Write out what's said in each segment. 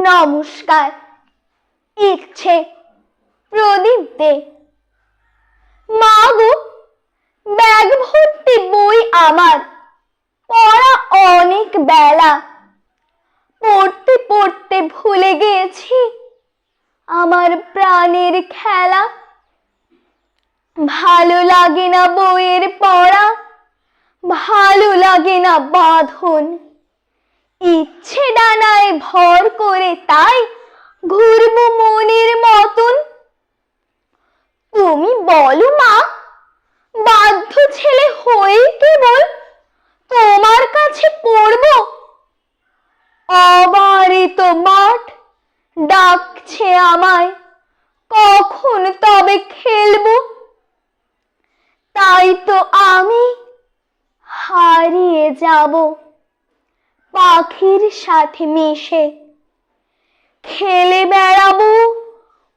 নমস্কার। ইচ্ছে প্রদীপ দে। মা গো, ব্যাগ ভর্তি বই আমার, পড়া অনেক বেলা, পড়তে পড়তে ভুলে গিয়েছি আমার প্রাণের খেলা। ভালো লাগে না বইয়ের পড়া, ভালো লাগে না বাঁধন, ইচ্ছে ডানায় ভর করে তাই ঘুরবো মনের মতন। তুমি বলো মা, বাধ্য ছেলে হয়ে কেবল তোমার কাছে পড়বো? অবারিত মাঠ ডাকছে আমায়, কখন তবে খেলবো? তাই তো আমি হারিয়ে যাব পাখির সাথে মিশে, খেলে বেড়াবো,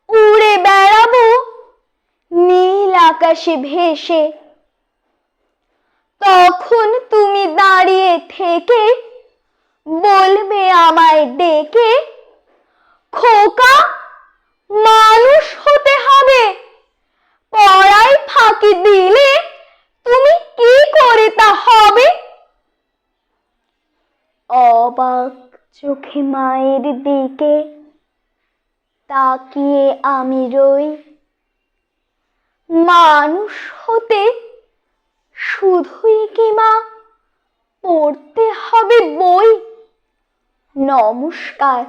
উড়ে বেড়াবো নীল আকাশে ভেসে। তখন তুমি দাঁড়িয়ে থেকে বলবে আমায় ডেকে, খোকা, মানুষ হতে হবে, পড়ায় ফাঁকি দিলে তুমি কি করে তা হবে? অবাক চোখে মায়ের দিকে তাকিয়ে আমি রই। মানুষ হতে শুধুই কি মা পড়তে হবে বই? নমস্কার।